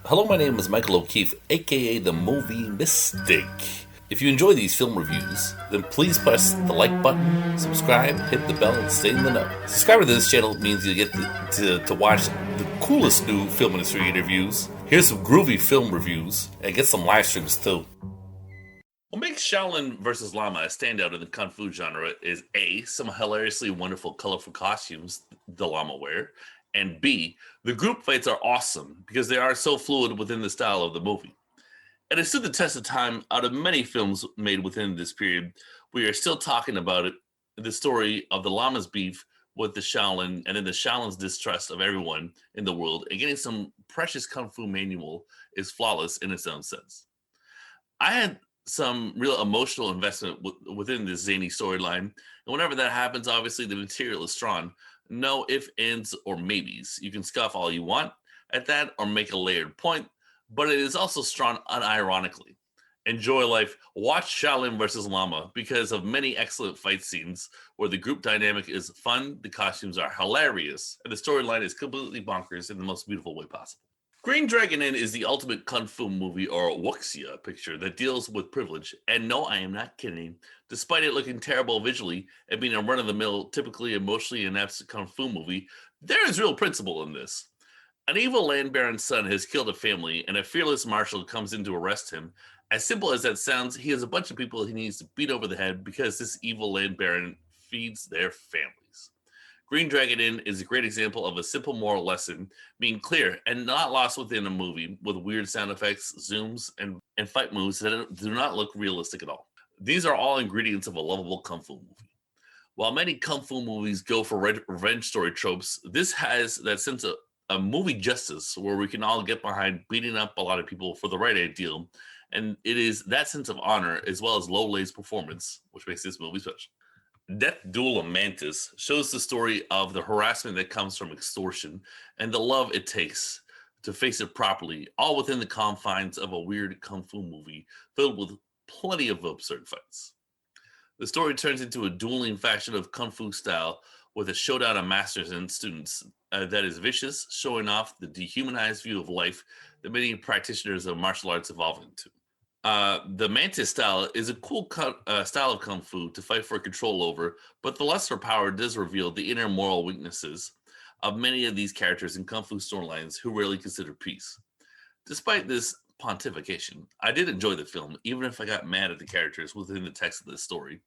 Hello, my name is Michael O'Keefe, aka the Movie Mystic. If you enjoy these film reviews, then please press the like button, subscribe, hit the bell, and stay in the know. Subscribing to this channel means you get to watch the coolest new film industry interviews, hear some groovy film reviews, and get some live streams too. What makes Shaolin versus Lama a standout in the Kung Fu genre is A, some hilariously wonderful, colorful costumes the Lama wear, and B, the group fights are awesome because they are so fluid within the style of the movie. And it stood the test of time. Out of many films made within this period, we are still talking about it, the story of the Lama's beef with the Shaolin, and then the Shaolin's distrust of everyone in the world, and getting some precious Kung Fu manual is flawless in its own sense. I had some real emotional investment within this zany storyline. And whenever that happens, obviously the material is strong. No ifs, ands, or maybes. You can scoff all you want at that or make a layered point, but it is also strong unironically. Enjoy life. Watch Shaolin versus Lama because of many excellent fight scenes where the group dynamic is fun, the costumes are hilarious, and the storyline is completely bonkers in the most beautiful way possible. Green Dragon Inn is the ultimate kung fu movie or wuxia picture that deals with privilege. And no, I am not kidding. Despite it looking terrible visually and being a run-of-the-mill, typically emotionally inept kung fu movie, there is real principle in this. An evil land baron's son has killed a family, and a fearless marshal comes in to arrest him. As simple as that sounds, he has a bunch of people he needs to beat over the head because this evil land baron feeds their families. Green Dragon Inn is a great example of a simple moral lesson being clear and not lost within a movie with weird sound effects, zooms, and fight moves that do not look realistic at all. These are all ingredients of a lovable kung fu movie. While many kung fu movies go for revenge story tropes, this has that sense of a movie justice where we can all get behind beating up a lot of people for the right ideal. And it is that sense of honor as well as Lo Lei's performance, which makes this movie special. Death Duel of Mantis shows the story of the harassment that comes from extortion and the love it takes to face it properly, all within the confines of a weird kung fu movie filled with plenty of absurd fights. The story turns into a dueling fashion of kung fu style with a showdown of masters and students that is vicious, showing off the dehumanized view of life that many practitioners of martial arts evolve into. The Mantis style is a cool style of kung fu to fight for control over, but the lesser power does reveal the inner moral weaknesses of many of these characters in kung fu storylines who rarely consider peace. Despite this pontification, I did enjoy the film, even if I got mad at the characters within the text of this story.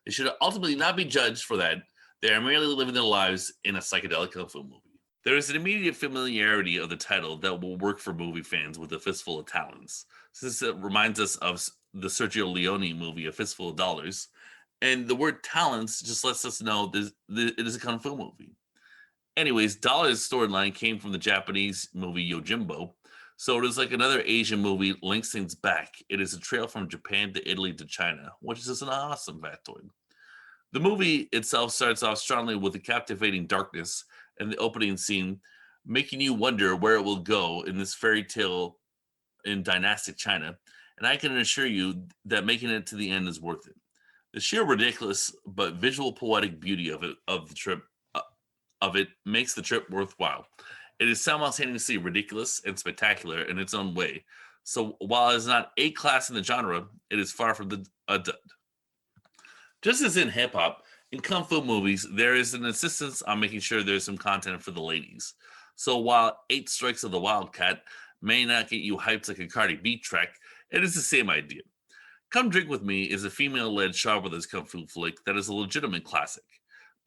They should ultimately not be judged for that. They are merely living their lives in a psychedelic kung fu movie. There is an immediate familiarity of the title that will work for movie fans with A Fistful of Talons, since it reminds us of the Sergio Leone movie A Fistful of Dollars, and the word talons just lets us know it is a kung fu movie. Anyways, Dollars' storyline came from the Japanese movie Yojimbo, so it is like another Asian movie links things back. It is a trail from Japan to Italy to China, which is an awesome factoid. The movie itself starts off strongly with a captivating darkness and the opening scene, making you wonder where it will go in this fairy tale in dynastic China. And I can assure you that making it to the end is worth it. The sheer ridiculous but visual poetic beauty of it makes the trip worthwhile. It is simultaneously ridiculous and spectacular in its own way. So while it is not A class in the genre, it is far from a dud. Just as in hip hop, in kung fu movies, there is an insistence on making sure there's some content for the ladies. So while 8 Strikes of the Wildcat may not get you hyped like a Cardi B track, it is the same idea. Come Drink With Me is a female-led Shaw Brothers kung fu flick that is a legitimate classic.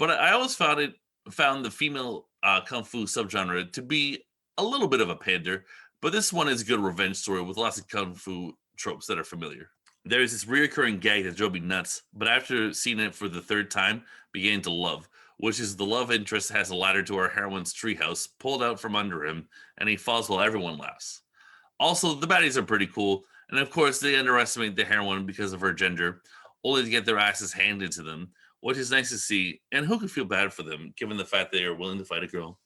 But I always found the female kung fu subgenre to be a little bit of a pander, but this one is a good revenge story with lots of kung fu tropes that are familiar. There is this reoccurring gag that drove me nuts, but after seeing it for the third time, began to love, which is the love interest has a ladder to our heroine's treehouse pulled out from under him, and he falls while everyone laughs. Also, the baddies are pretty cool, and of course, they underestimate the heroine because of her gender, only to get their asses handed to them, which is nice to see, and who could feel bad for them, given the fact they are willing to fight a girl?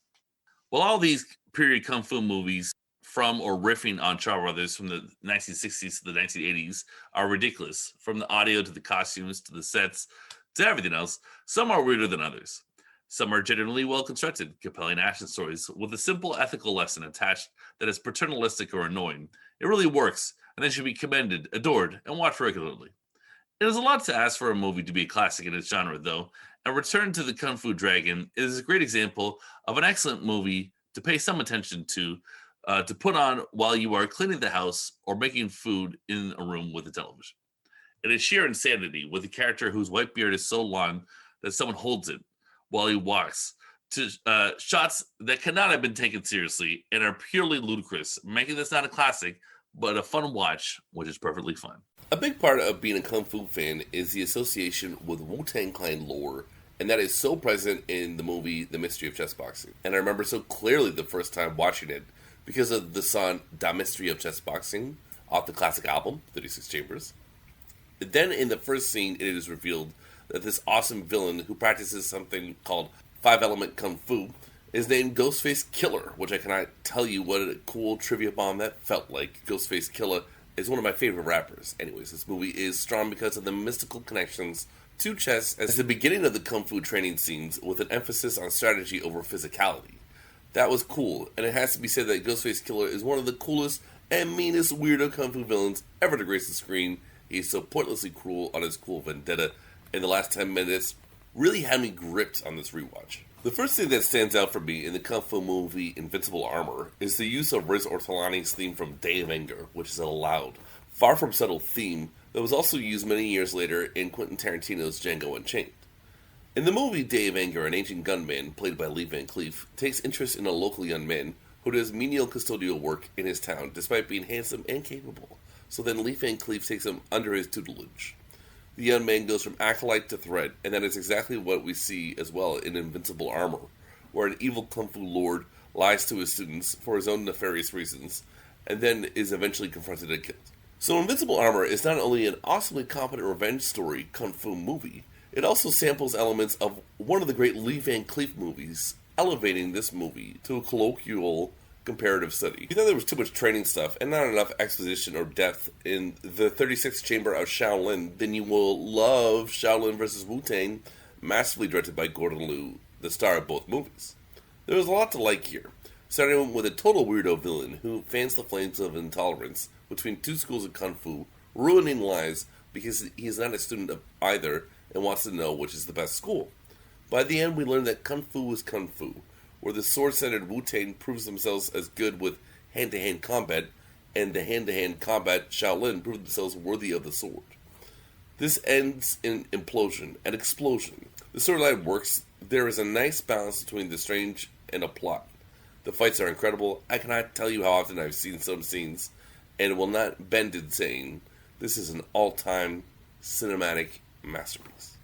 While all these period kung fu movies from or riffing on Shaw Brothers from the 1960s to the 1980s are ridiculous, from the audio to the costumes to the sets to everything else, some are weirder than others. Some are genuinely well constructed, compelling action stories with a simple ethical lesson attached that is paternalistic or annoying. It really works, and they should be commended, adored, and watched regularly. It is a lot to ask for a movie to be a classic in its genre, though, and Return to the Kung Fu Dragon is a great example of an excellent movie to pay some attention to put on while you are cleaning the house or making food in a room with a television. It is sheer insanity with a character whose white beard is so long that someone holds it while he walks, to shots that cannot have been taken seriously and are purely ludicrous, making this not a classic, but a fun watch, which is perfectly fine. A big part of being a Kung Fu fan is the association with Wu-Tang Clan lore, and that is so present in the movie The Mystery of Chess Boxing. And I remember so clearly the first time watching it because of the song The Mystery of Chess Boxing off the classic album, 36 Chambers. Then in the first scene, it is revealed that this awesome villain who practices something called 5-element Kung Fu is named Ghostface Killer, which I cannot tell you what a cool trivia bomb that felt like. Ghostface Killer is one of my favorite rappers. Anyways, this movie is strong because of the mystical connections to chess as the beginning of the Kung Fu training scenes with an emphasis on strategy over physicality. That was cool, and it has to be said that Ghostface Killer is one of the coolest and meanest weirdo Kung Fu villains ever to grace the screen. He's so pointlessly cruel on his cool vendetta, and the last 10 minutes really had me gripped on this rewatch. The first thing that stands out for me in the Kung Fu movie Invincible Armour is the use of Riz Ortolani's theme from Day of Anger, which is a loud, far from subtle theme that was also used many years later in Quentin Tarantino's Django Unchained. In the movie Day of Anger, an ancient gunman, played by Lee Van Cleef, takes interest in a local young man who does menial custodial work in his town despite being handsome and capable. So then Lee Van Cleef takes him under his tutelage. The young man goes from acolyte to threat, and that is exactly what we see as well in Invincible Armour, where an evil Kung Fu lord lies to his students for his own nefarious reasons, and then is eventually confronted and killed. So Invincible Armour is not only an awesomely competent revenge story Kung Fu movie, it also samples elements of one of the great Lee Van Cleef movies, elevating this movie to a colloquial comparative study. If you thought there was too much training stuff and not enough exposition or depth in the 36th Chamber of Shaolin, then you will love Shaolin vs. Wu-Tang, massively directed by Gordon Liu, the star of both movies. There was a lot to like here, starting with a total weirdo villain who fans the flames of intolerance between two schools of Kung Fu, ruining lives because he is not a student of either and wants to know which is the best school. By the end, we learn that Kung Fu is Kung Fu, where the sword-centered Wu-Tang proves themselves as good with hand-to-hand combat, and the hand-to-hand combat Shaolin prove themselves worthy of the sword. This ends in implosion and explosion. The storyline works. There is a nice balance between the strange and a plot. The fights are incredible. I cannot tell you how often I've seen some scenes, and will not bend in saying this is an all-time cinematic masterpiece.